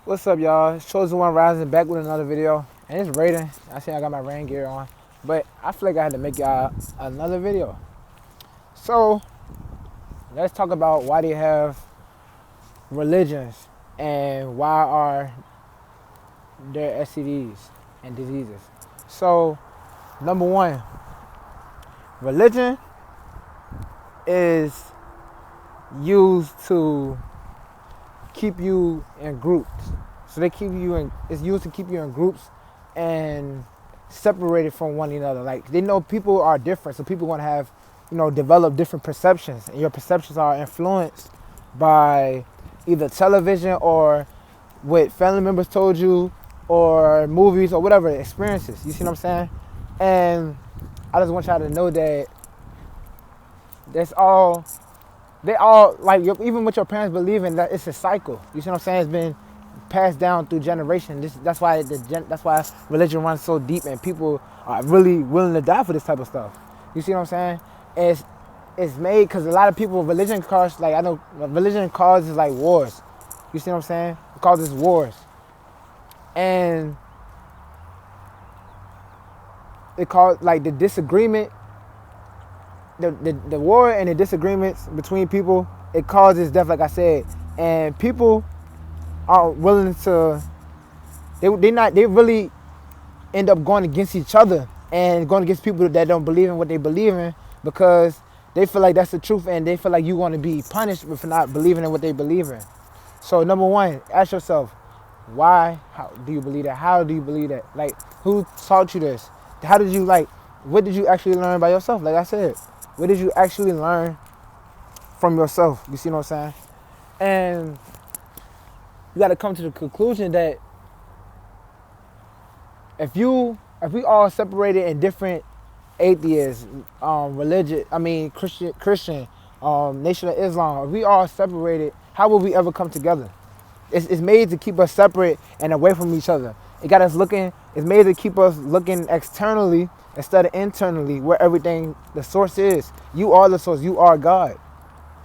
What's up, y'all? It's Chosen One Rising back with another video. And it's raining. I see I got my rain gear on. But I feel like I had to make y'all another video. So, let's talk about why they have religions and why are there STDs and diseases. So, number one, religion is used to keep you in groups. So it's used to keep you in groups and separated from one another. Like, they know people are different, so people want to have, develop different perceptions. And your perceptions are influenced by either television or what family members told you or movies or whatever experiences. You see what I'm saying? And I just want y'all to know that they all, like, even what your parents believe in, that it's a cycle. You see what I'm saying? It's been passed down through generations. That's why religion runs so deep, and people are really willing to die for this type of stuff. You see what I'm saying? It's made because a lot of people, religion causes like wars. You see what I'm saying? It causes wars, and it caused like the disagreement. The war and the disagreements between people, it causes death, like I said, and people are willing to they really end up going against each other and going against people that don't believe in what they believe in, because they feel like that's the truth and they feel like you're going to be punished for not believing in what they believe in. So number one, ask yourself, why? How do you believe that? How do you believe that? Like, who taught you this? How did you, like, what did you actually learn by yourself? Like I said, what did you actually learn from yourself? You see what I'm saying? And you got to come to the conclusion that if we all separated in different atheists, Christian, Nation of Islam, if we all separated, how will we ever come together? It's made to keep us separate and away from each other. It got us looking. It's made to keep us looking externally instead of internally, where everything, the source is. You are the source. You are God.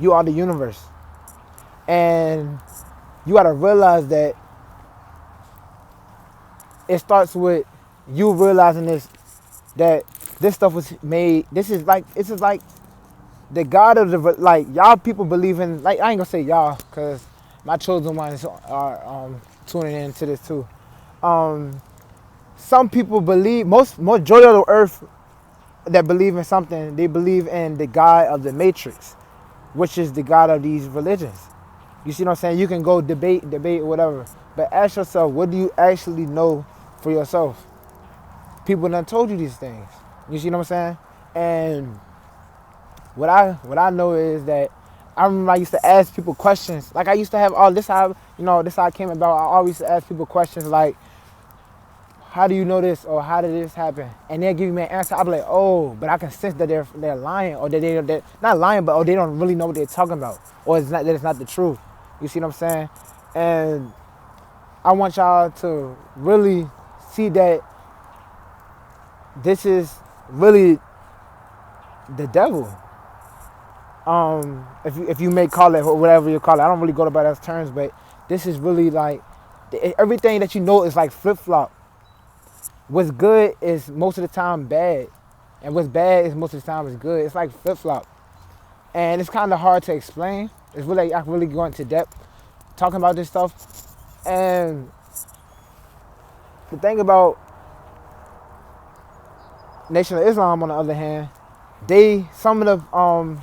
You are the universe. And you got to realize that it starts with you realizing that this stuff was made. This is like the God of the, like, y'all people believe in, like, I ain't gonna say y'all because my chosen ones are tuning into this too. Some people believe, majority of the earth that believe in something, they believe in the God of the Matrix, which is the God of these religions. You see what I'm saying? You can go debate, whatever. But ask yourself, what do you actually know for yourself? People done told you these things. You see what I'm saying? And what I know is that I remember I used to ask people questions. Like, I used to have this how I came about. I always used to ask people questions like, how do you know this, or how did this happen? And they'll give me an answer. I'll be like, oh, but I can sense that they're lying, or that they're not lying, but they don't really know what they're talking about, or it's not the truth. You see what I'm saying? And I want y'all to really see that this is really the devil. If you may call it, or whatever you call it, I don't really go by those terms, but this is really like everything that you know is like flip flop. What's good is most of the time bad, and what's bad is most of the time is good. It's like flip flop, and it's kind of hard to explain. It's really, I can really go into depth talking about this stuff. And the thing about Nation of Islam, on the other hand, some of the I'm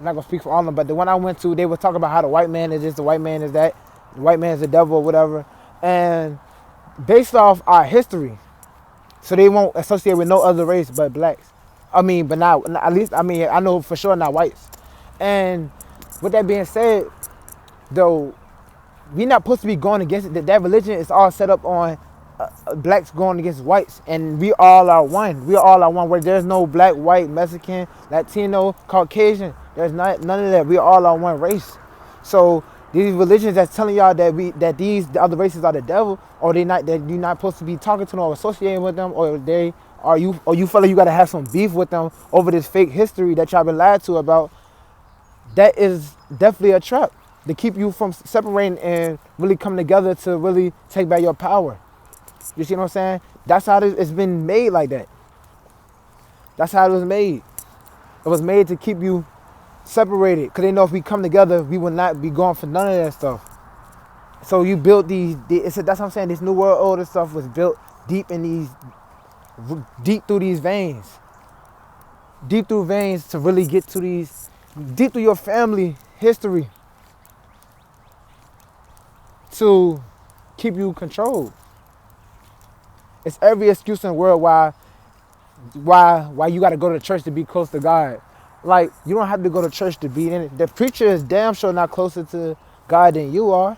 not gonna speak for all of them, but the one I went to, they were talking about how the white man is this, the white man is that, the white man is the devil or whatever, and based off our history. So they won't associate with no other race but blacks. But not, at least, I know for sure not whites. And with that being said, though, we're not supposed to be going against it. That religion is all set up on blacks going against whites. And we all are one. We all are one, where there's no black, white, Mexican, Latino, Caucasian. There's none of that. We all are one race. So these religions that's telling y'all that the other races are the devil, or that you're not supposed to be talking to them or associating with them, or you feel like you gotta have some beef with them over this fake history that y'all been lied to about, that is definitely a trap. to keep you from separating and really coming together to really take back your power. You see what I'm saying? That's how it's been made like that. That's how it was made. It was made to keep you separated, because they know if we come together, we will not be going for none of that stuff. So you built that's what I'm saying. This New World Order stuff was built deep through these veins. Deep through veins to really get to these, deep through your family history to keep you controlled. It's every excuse in the world why you got to go to church to be close to God. Like, you don't have to go to church to be in it. The preacher is damn sure not closer to God than you are.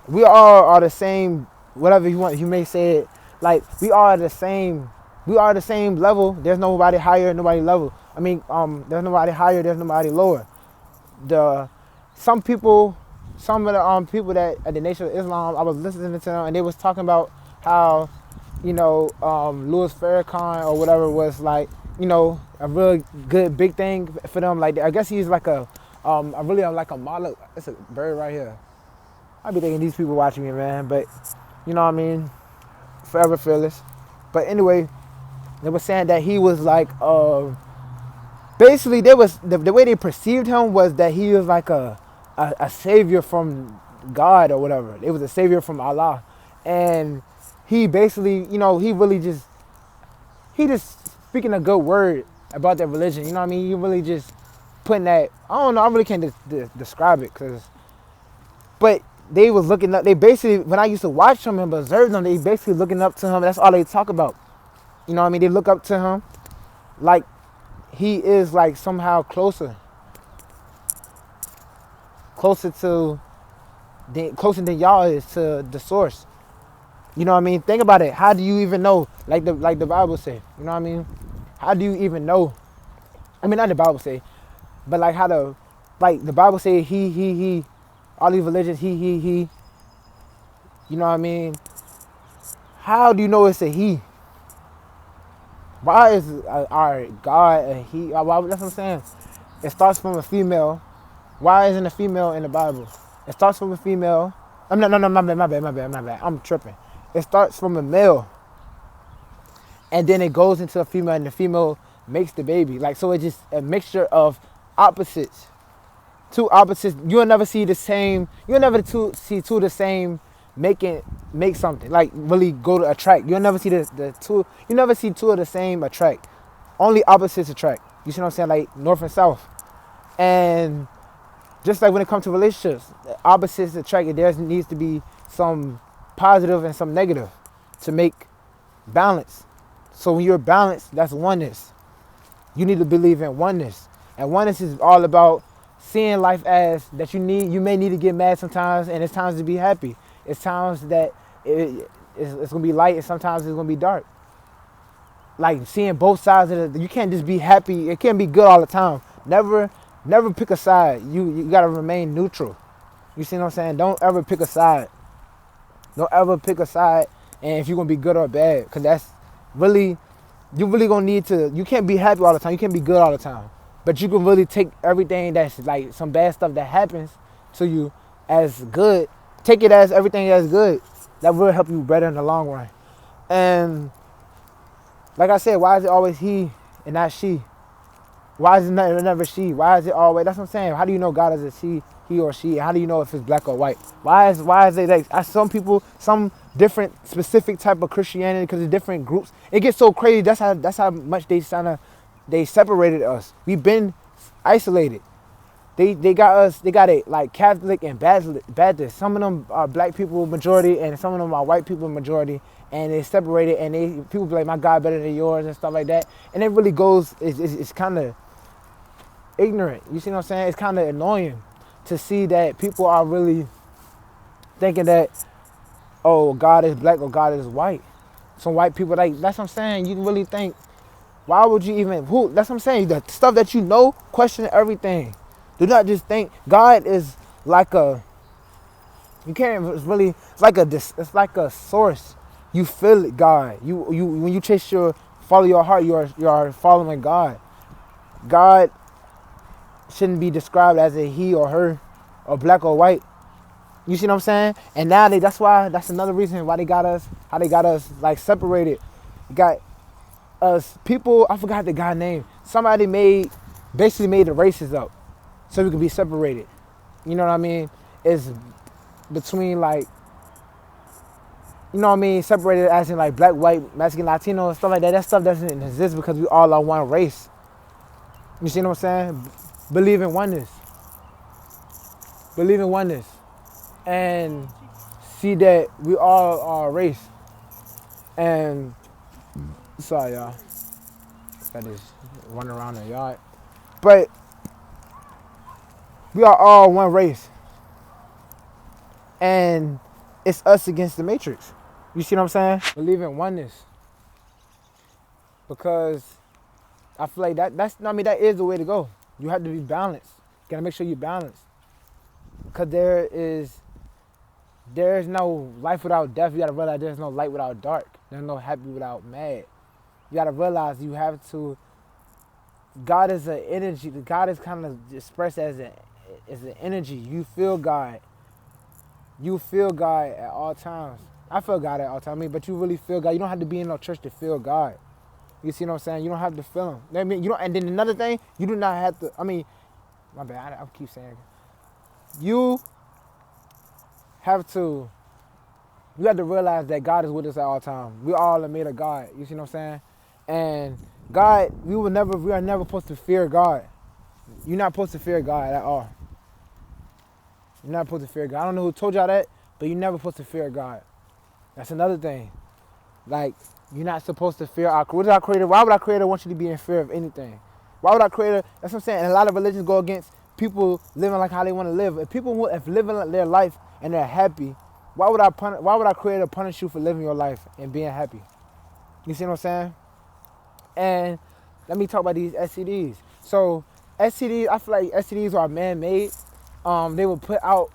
We all are the same, whatever you may say it. Like, we are the same level. There's nobody higher, nobody level. There's nobody higher, there's nobody lower. Some of the people that at the Nation of Islam, I was listening to them, and they was talking about how, Louis Farrakhan or whatever was like, a real good big thing for them. Like, I guess he's like a model. It's a bird right here. I be thinking these people watching me, man, but you know what I mean? Forever fearless. But anyway, they were saying that he was like, basically the way they perceived him was that he was like a savior from God or whatever. It was a savior from Allah. And he basically, he just speaking a good word about that religion. You know what I mean? You really just putting that, I don't know, I really can't describe it, but they was looking up, they basically, when I used to watch them and observe them, they basically looking up to him. That's all they talk about. You know what I mean? They look up to him like he is like somehow closer than y'all is to the source. You know what I mean? Think about it. How do you even know? Like the Bible say. You know what I mean? How do you even know? I mean, not the Bible say, but like the Bible say he. All these religions, he. You know what I mean? How do you know it's a he? Why is our God a he? That's what I'm saying. It starts from a female. Why isn't a female in the Bible? It starts from a female. No, my bad. I'm tripping. It starts from a male, and then it goes into a female, and the female makes the baby. Like, so it's just a mixture of opposites. Two opposites. You'll never see the same. You'll never see two of the same make something. Like, really go to attract. You'll never see the two. You never see two of the same attract. Only opposites attract. You see what I'm saying? Like north and south. And just like when it comes to relationships, opposites attract. There needs to be some positive and some negative to make balance. So when you're balanced, that's oneness. You need to believe in oneness. And oneness is all about seeing life as that you may need to get mad sometimes, and it's times to be happy. It's times that it's going to be light, and sometimes it's going to be dark. Like seeing both sides of it. You can't just be happy. It can't be good all the time. Never pick a side. You got to remain neutral. You see what I'm saying? Don't ever pick a side. Don't ever pick a side, and if you're going to be good or bad, because that's really, you really going to need to, you can't be happy all the time. You can't be good all the time. But you can really take everything that's like some bad stuff that happens to you as good. Take it as everything as good. That will help you better in the long run. And like I said, why is it always he and not she? Why is it never she? Why is it always? That's what I'm saying. How do you know God is a he or she? How do you know if it's black or white? Why is it like some people, some different specific type of Christianity, because it's different groups. It gets so crazy. That's how much they separated us. We've been isolated. They got it like Catholic and Baptist. Some of them are black people majority, and some of them are white people majority, and they separated, and people be like, my God better than yours and stuff like that. And it really goes, it's kind of ignorant. You see what I'm saying? It's kind of annoying to see that people are really thinking that, oh, God is black or God is white. Some white people, like, that's what I'm saying. You really think, why would you even, that's what I'm saying. The stuff that you know, question everything. Do not just think. God is like you can't really, it's like a source. You feel it, God. You when you follow your heart, you are following God. God shouldn't be described as a he or her, or black or white. You see what I'm saying? And now that's another reason why they got us, how they got us like separated. Got us people, I forgot the guy's name. Somebody basically made the races up so we could be separated. You know what I mean? It's between like, you know what I mean, separated as in like black, white, Mexican, Latino, and stuff like that. That stuff doesn't exist because we all are one race. You see what I'm saying? Believe in oneness. Believe in oneness. And see that we all are a race. And sorry y'all. That is running around the yard. But we are all one race. And it's us against the matrix. You see what I'm saying? Believe in oneness. Because I feel like that is the way to go. You have to be balanced. You gotta make sure you're balanced. Because there is no life without death. You gotta realize there's no light without dark. There's no happy without mad. You gotta realize you have to. God is an energy. God is kind of expressed as an energy. You feel God. You feel God at all times. I feel God at all times. But you really feel God. You don't have to be in no church to feel God. You see what I'm saying? You don't have to feel Him. I mean, you don't. And then another thing, you do not have to. I mean, my bad. I keep saying it. You have to realize that God is with us at all times. We all are made of God. You see what I'm saying? And God, we are never supposed to fear God. You're not supposed to fear God at all. You're not supposed to fear God. I don't know who told y'all that, but you're never supposed to fear God. That's another thing. Like, you're not supposed to fear our Creator. Why would our Creator want you to be in fear of anything? Why would our Creator, that's what I'm saying, and a lot of religions go against people living like how they want to live. If living their life and they're happy, why would our Creator punish you for living your life and being happy? You see what I'm saying? And let me talk about these STDs. So STDs, I feel like STDs are man-made. They were put out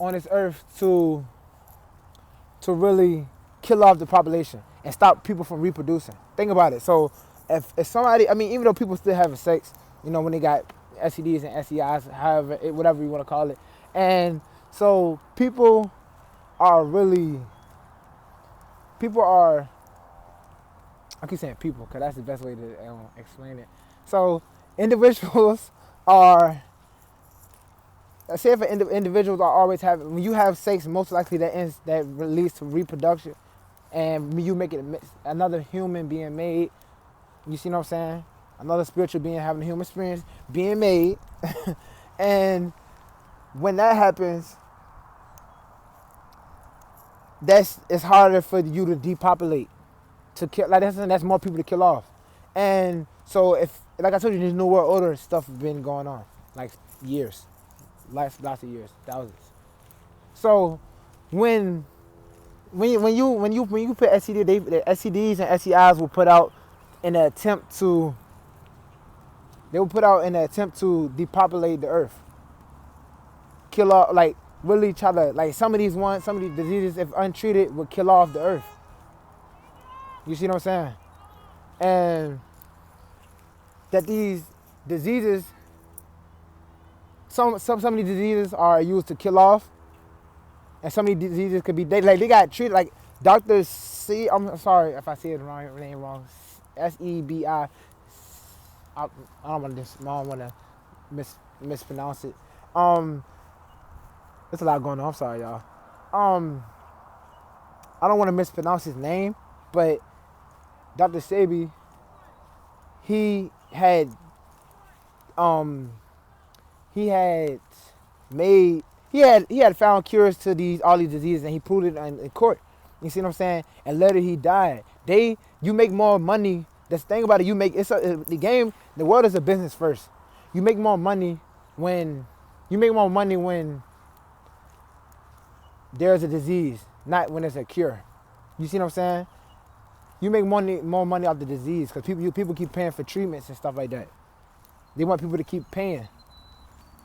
on this earth to really kill off the population and stop people from reproducing. Think about it. So if somebody, I mean, even though people still having sex, you know, when they got STDs and STIs, however, whatever you want to call it, and so people are. I keep saying people because that's the best way to explain it. So individuals are. Say if individuals are always having, when you have sex, most likely that leads to reproduction, and you make it another human being made. You see what I'm saying? Another spiritual being having a human experience being made, and when that happens, it's harder for you to depopulate, to kill. Like that's more people to kill off, and so if, like I told you, there's New World Order stuff been going on like years. Lots of years, thousands. So when you put STD, the STDs and STIs were put out in an attempt to depopulate the earth, kill off, like really try to, like some of these diseases, if untreated, would kill off the earth. You see what I'm saying? And that these diseases. Some of these diseases are used to kill off, and some of these diseases could be they got treated like Dr. C. I'm sorry if I say it wrong, name wrong. SEBI. I don't want to mispronounce it. There's a lot going on. I'm sorry, y'all. I don't want to mispronounce his name, but Dr. Sebi, he had found cures to all these diseases, and he proved it in court. You see what I'm saying? And later he died. You make more money. The thing about it, the world is a business first. You make more money when there's a disease, not when there's a cure. You see what I'm saying? You make more money off the disease because people keep paying for treatments and stuff like that. They want people to keep paying.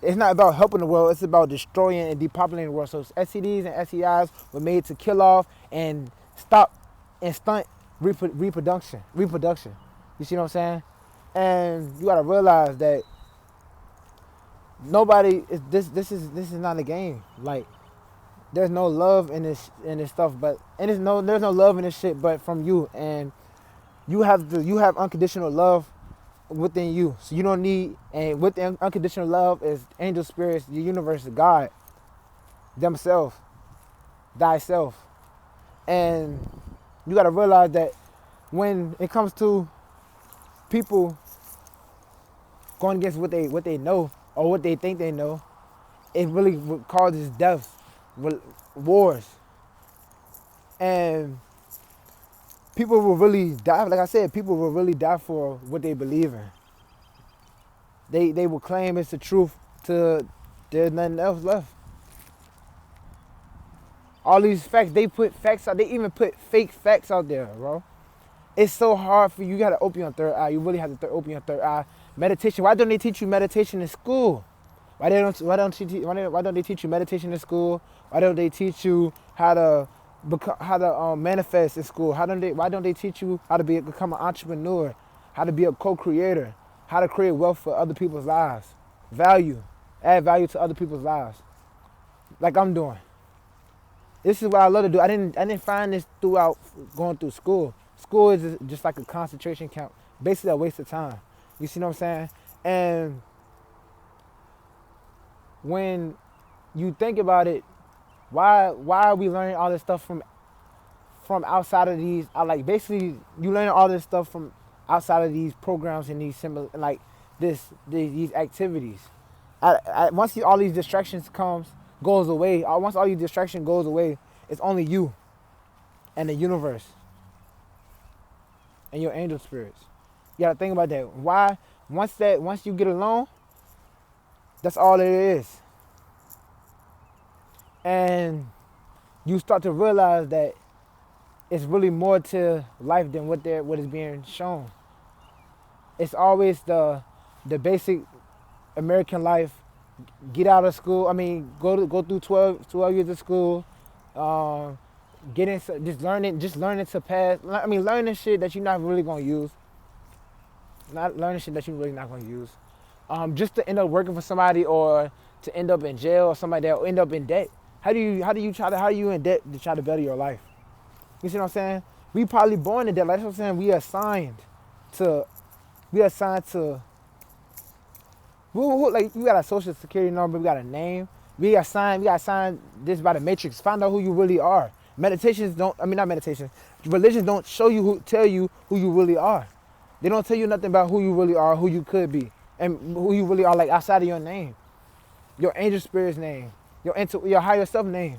It's not about helping the world. It's about destroying and depopulating the world. So STDs and STIs were made to kill off and stop and stunt reproduction. You see what I'm saying? And you got to realize that nobody is this is not a game. Like there's no love in this stuff, but and there's no love in this shit but from you, and you have unconditional love within you. So you don't need, and within unconditional love is angel spirits, the universe, God, themselves, thyself. And you gotta realize that when it comes to people going against what they know or what they think they know, it really causes deaths, wars, and people will really die. Like I said, people will really die for what they believe in. They will claim it's the truth till there's nothing else left. All these facts, they put facts out. They even put fake facts out there, bro. It's so hard for you. You gotta open your third eye. You really have to open your third eye. Meditation. Why don't they teach you meditation in school? Why don't they teach you meditation in school? Why don't they teach you how to manifest in school? Why don't they teach you how to become an entrepreneur, how to be a co-creator, how to create wealth for other people's lives, add value to other people's lives, like I'm doing. This is what I love to do. I didn't find this throughout going through school. School is just like a concentration camp, basically a waste of time. You see what I'm saying? And when you think about it, why are we learning all this stuff from outside of these? Like basically, you learning all this stuff from outside of these programs and these these activities. Once all these distractions goes away. Once all these distraction goes away, it's only you and the universe and your angel spirits. You gotta think about that. Why? Once you get alone, that's all it is. And you start to realize that it's really more to life than what is being shown. It's always the basic American life. Get out of school. I mean, go through 12 years of school. Just learning to pass. I mean, learning shit that you're not really gonna use. Not learning shit that you're really not gonna use. Just to end up working for somebody or to end up in jail or somebody that will end up in debt. How are you in debt to try to better your life? You see what I'm saying? We probably born in debt. Like that's what I'm saying. We assigned to. Like we got a social security number. We got a name. We got signed this by the matrix. Find out who you really are. Religions don't tell you who you really are. They don't tell you nothing about who you really are, who you could be, and who you really are. Like outside of your name, your angel spirit's name, your higher self name.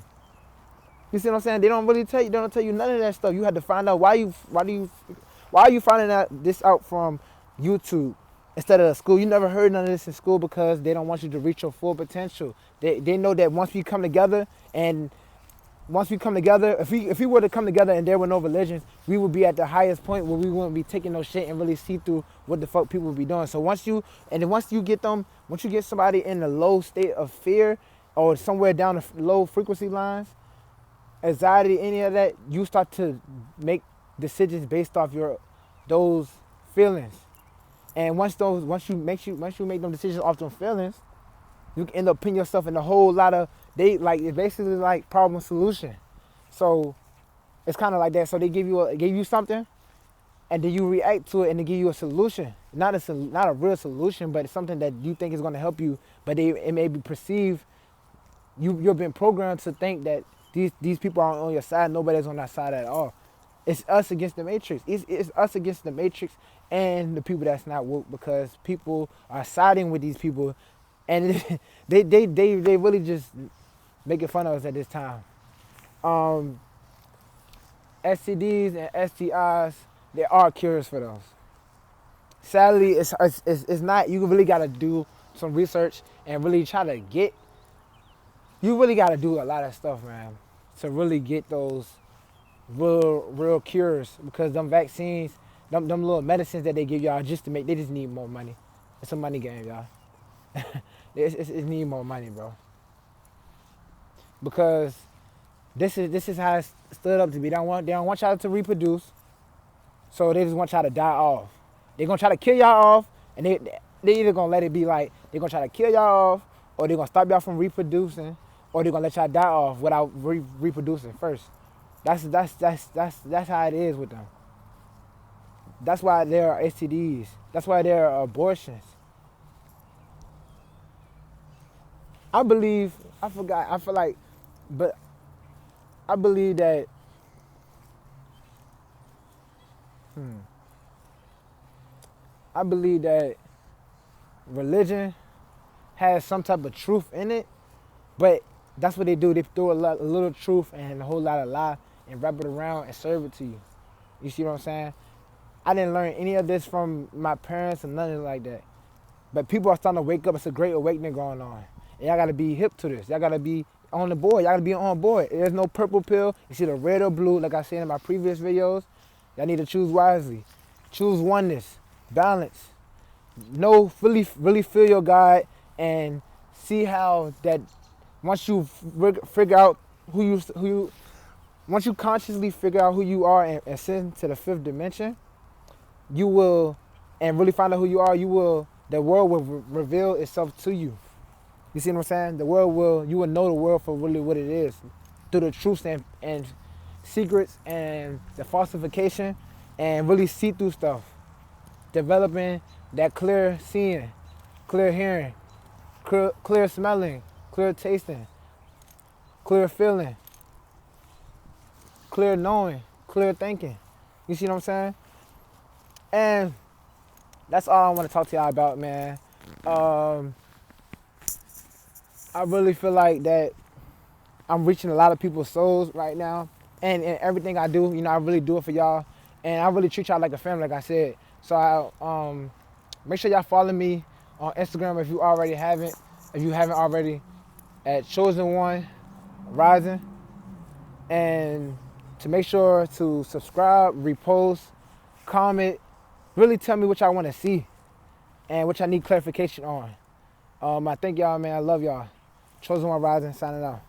You see what I'm saying? They don't tell you none of that stuff. You have to find out why are you finding this out from YouTube instead of school. You never heard none of this in school because they don't want you to reach your full potential. They know that once we come together, if we were to come together and there were no religions, we would be at the highest point where we wouldn't be taking no shit and really see through what the fuck people would be doing. So once you get somebody in a low state of fear or somewhere down the low frequency lines, anxiety, any of that, you start to make decisions based off those feelings. And once you make them decisions off them feelings, you can end up putting yourself in a whole lot of it's basically like problem solution. So it's kind of like that. So they give you something, and then you react to it, and they give you a solution. Not a real solution, but it's something that you think is going to help you. But it may be perceived. You've been programmed to think that these people aren't on your side. Nobody's on that side at all. It's us against the matrix. It's us against the matrix and the people that's not woke, because people are siding with these people, and they really just making fun of us at this time. STDs and STIs, there are cures for those. Sadly, it's not. You really got to do some research and really try to get. You really got to do a lot of stuff, man, to really get those real cures, because them vaccines, them little medicines that they give y'all they just need more money. It's a money game, y'all. It need more money, bro. Because this is how it stood up to be. They don't want y'all to reproduce, so they just want y'all to die off. They're gonna try to kill y'all off, and they either gonna let it be like they're gonna try to kill y'all off, or they're gonna stop y'all from reproducing, or they're gonna let y'all die off without reproducing first. That's how it is with them. That's why there are STDs. That's why there are abortions. I believe, I forgot, I feel like, but I believe that, I believe that religion has some type of truth in it, but that's what they do. They throw a little truth and a whole lot of lie and wrap it around and serve it to you. You see what I'm saying? I didn't learn any of this from my parents or nothing like that. But people are starting to wake up. It's a great awakening going on. And y'all got to be hip to this. Y'all got to be on the board. Y'all got to be on board. There's no purple pill. It's either red or blue, like I said in my previous videos. Y'all need to choose wisely. Choose oneness, balance. Know, really feel your God and see how that once you figure out who you, once you consciously figure out who you are and ascend to the fifth dimension, you will, and really find out who you are, the world will reveal itself to you. You see what I'm saying? You will know the world for really what it is through the truths and secrets and the falsification and really see through stuff. Developing that clear seeing, clear hearing, clear smelling, clear tasting, clear feeling, clear knowing, clear thinking. You see what I'm saying? And that's all I want to talk to y'all about, man. I really feel like that I'm reaching a lot of people's souls right now. And everything I do, I really do it for y'all. And I really treat y'all like a family, like I said. So make sure y'all follow me on Instagram if you already haven't. If you haven't already, at Chosen One Rising. And to make sure to subscribe, repost, comment, really tell me what y'all want to see and what y'all need clarification on. I thank y'all, man. I love y'all. Chosen One Rising, signing out.